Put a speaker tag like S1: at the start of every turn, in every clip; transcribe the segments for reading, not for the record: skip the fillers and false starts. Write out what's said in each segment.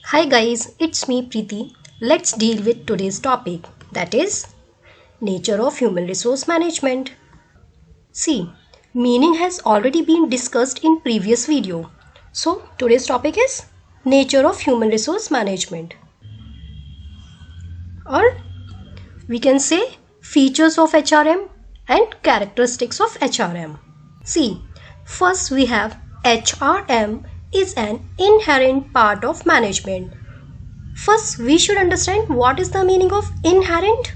S1: Hi guys, it's me Preeti. Let's deal with today's topic, that is nature of human resource management. See, meaning has already been discussed in previous video. So today's topic is nature of human resource management, or we can say features of HRM and characteristics of HRM. See, first we have HRM is an inherent part of management. First, we should understand what is the meaning of inherent.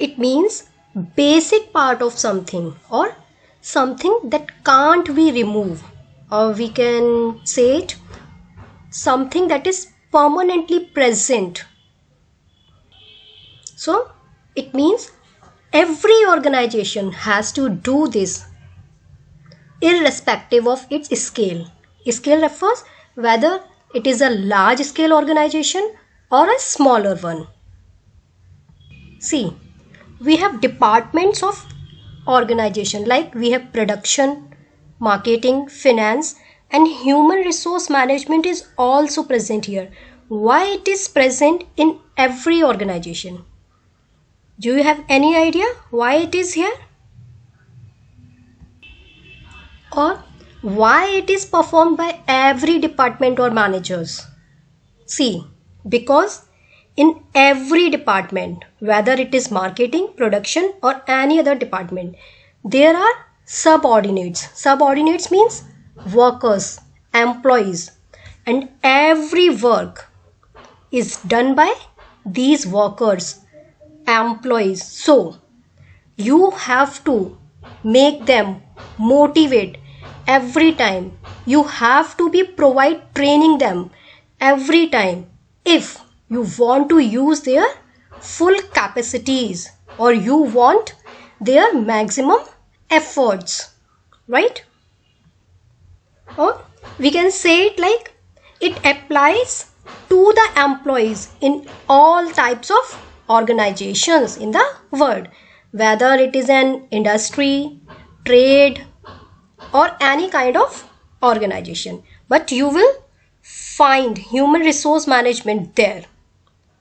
S1: It means basic part of something or something that can't be removed, or we can say it something that is permanently present. So, it means every organization has to do this irrespective of its scale. Scale refers whether it is a large scale organization or a smaller one. See, we have departments of organization like we have production, marketing, finance, and human resource management is also present here. Why it is present in every organization? Do you have any idea why it is here? Or why it is performed by every department or managers? See, because in every department, whether it is marketing, production, or any other department, there are subordinates. Subordinates means workers, employees, and every work is done by these workers, employees. So, you have to make them motivate every time. You have to be provide training them every time if you want to use their full capacities or you want their maximum efforts, right? Or we can say it like it applies to the employees in all types of organizations in the world, whether it is an industry, trade, or any kind of organization. But you will find human resource management there,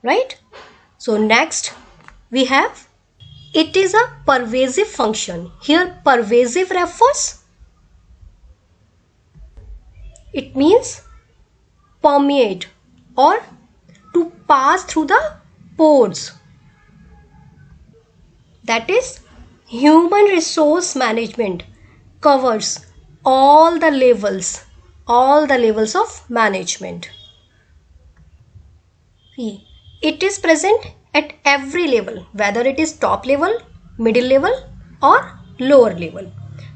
S1: right? So next we have it is a pervasive function. Here pervasive refers, it means permeate or to pass through the pores. That is, human resource management covers all the levels of management. See, it is present at every level, whether it is top level, middle level, or lower level.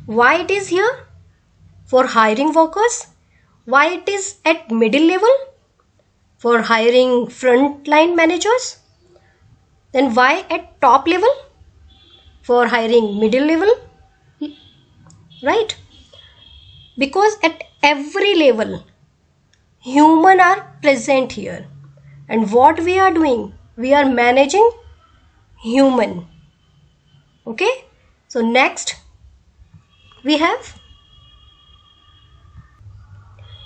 S1: Why it is here? For hiring workers. Why it is at middle level? For hiring frontline managers. Then why at top level? For hiring middle level, right? Because at every level human are present here, and what we are doing, we are managing human. Okay, so next we have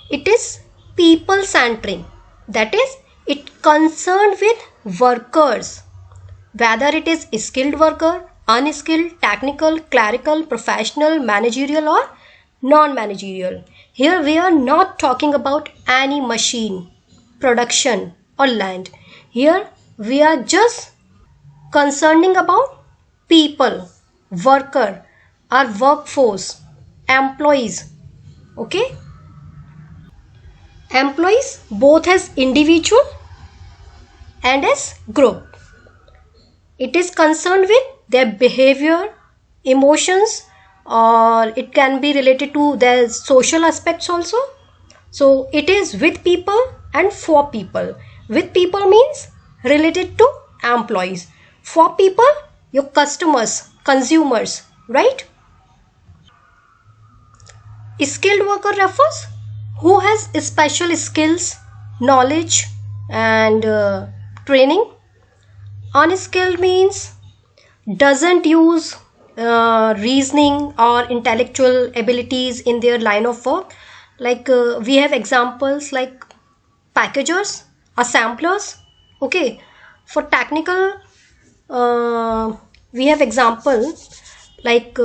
S1: it is people centric, that is it concerned with workers, whether it is skilled worker, unskilled, technical, clerical, professional, managerial, or non-managerial. Here we are not talking about any machine, production, or land. Here we are just concerning about people, worker, our workforce, employees. Okay? Employees both as individual and as group. It is concerned with their behavior, emotions, or it can be related to their social aspects also. So it is with people and for people. With people means related to employees. For people, your customers, consumers, right? Skilled worker refers who has special skills, knowledge, and training. Unskilled means doesn't use reasoning or intellectual abilities in their line of work. Like we have examples like packagers, assemblers. Okay, for technical we have example like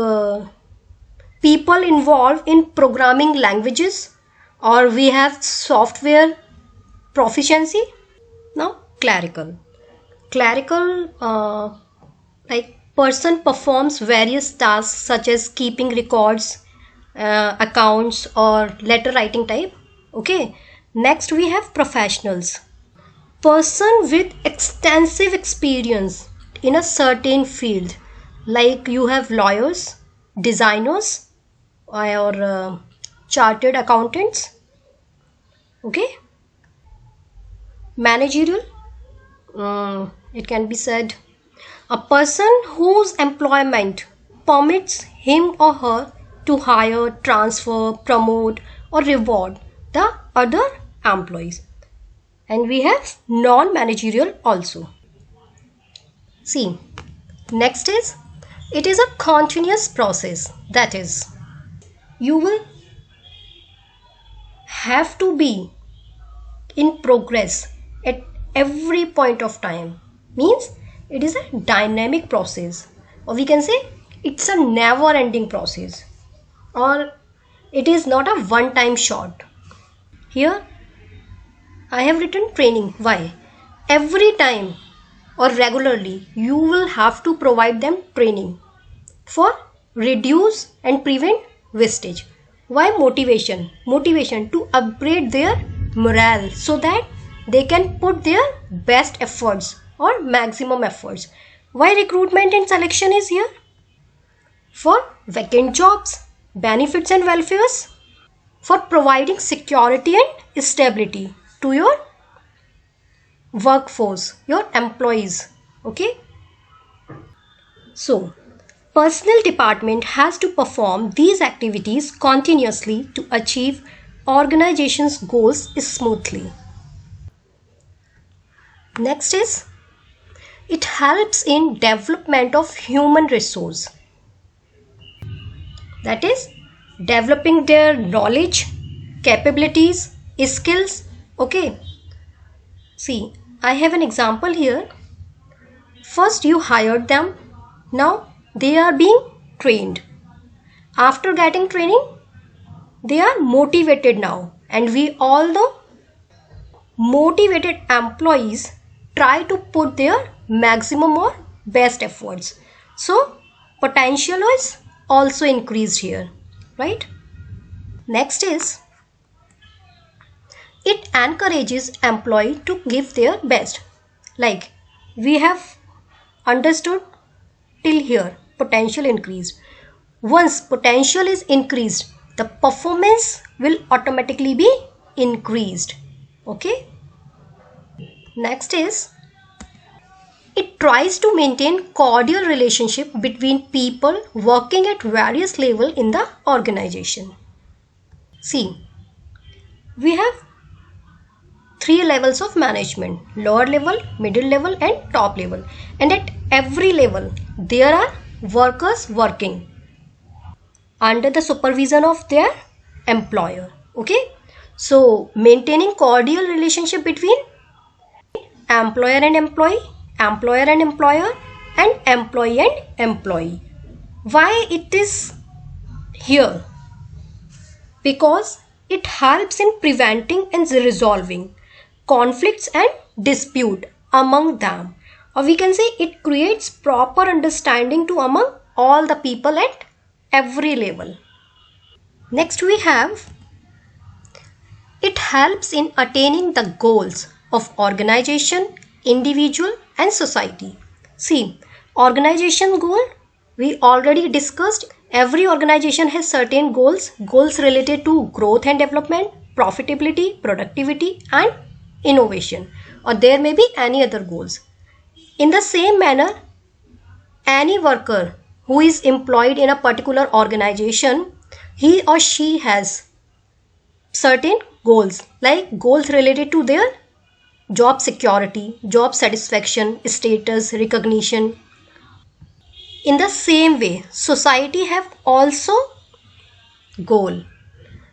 S1: people involved in programming languages, or we have software proficiency. Now clerical like person performs various tasks such as keeping records, accounts, or letter writing type. Okay, next we have professionals, person with extensive experience in a certain field, like you have lawyers, designers, or chartered accountants. Okay, managerial, it can be said a person whose employment permits him or her to hire, transfer, promote, or reward the other employees. And we have non-managerial also. See, next is, it is a continuous process. That is, you will have to be in progress at every point of time. Means it is a dynamic process, or we can say it's a never ending process, or it is not a one time shot. Here I have written training. Why? Every time or regularly you will have to provide them training for reduce and prevent wastage. Why motivation? Motivation to upgrade their morale so that they can put their best efforts or maximum efforts. Why recruitment and selection is here? For vacant jobs, benefits and welfares, for providing security and stability to your workforce, your employees. Okay, so personnel department has to perform these activities continuously to achieve organization's goals smoothly. Next is, it helps in development of human resource, that is developing their knowledge, capabilities, skills. Okay, see, I have an example here. First you hired them, now they are being trained. After getting training, they are motivated now, and we all the motivated employees try to put their maximum or best efforts, so potential is also increased here, right? Next is, it encourages employee to give their best. Like we have understood till here, potential increased. Once potential is increased, the performance will automatically be increased. Okay, next is, it tries to maintain cordial relationship between people working at various levels in the organization. See, we have three levels of management: lower level, middle level, and top level. And at every level there are workers working under the supervision of their employer. Okay, so maintaining cordial relationship between employer and employee, employer and employer, and employee and employee. Why it is here? Because it helps in preventing and resolving conflicts and dispute among them, or we can say it creates proper understanding to among all the people at every level. Next we have, it helps in attaining the goals of organization, individual, and society. See, organization goal we already discussed. Every organization has certain goals related to growth and development, profitability, productivity, and innovation, or there may be any other goals. In the same manner, any worker who is employed in a particular organization, he or she has certain goals, like goals related to their job security, job satisfaction, status, recognition. In the same way, society have also goal,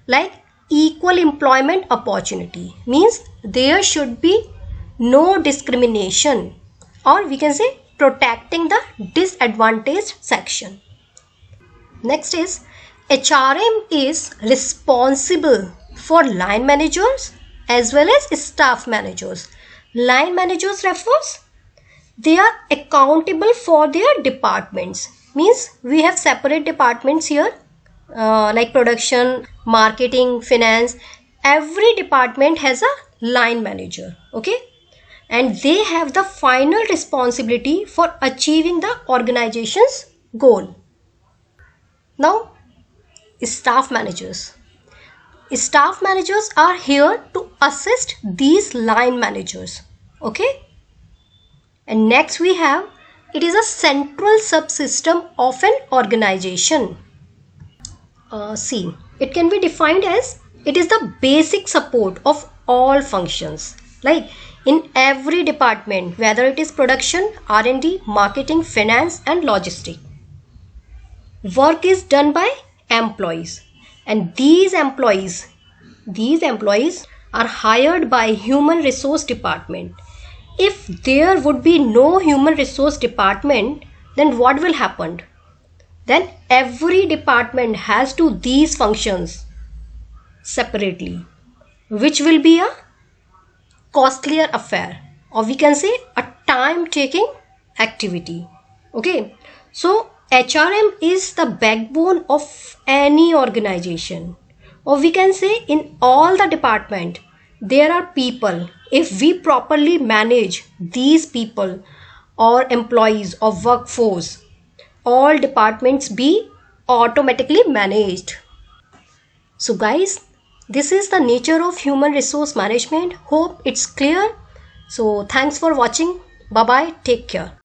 S1: like equal employment opportunity, means there should be no discrimination, or we can say protecting the disadvantaged section. Next is HRM is responsible for line managers as well as staff managers. Line managers refers they are accountable for their departments, means we have separate departments here like production, marketing, finance. Every department has a line manager, okay, and they have the final responsibility for achieving the organization's goal. Now, staff managers. Staff managers are here to assist these line managers, okay. And next we have, it is a central subsystem of an organization. See, it can be defined as it is the basic support of all functions. Like in every department, whether it is production, R&D, marketing, finance and logistics, work is done by employees, and these employees are hired by human resource department. If there would be no human resource department, then what will happen? Then every department has to these functions separately, which will be a costlier affair, or we can say a time taking activity, okay. So HRM is the backbone of any organization, or we can say in all the department there are people. If we properly manage these people or employees or workforce, all departments be automatically managed. So guys, this is the nature of human resource management. Hope it's clear. So thanks for watching. Bye bye. Take care.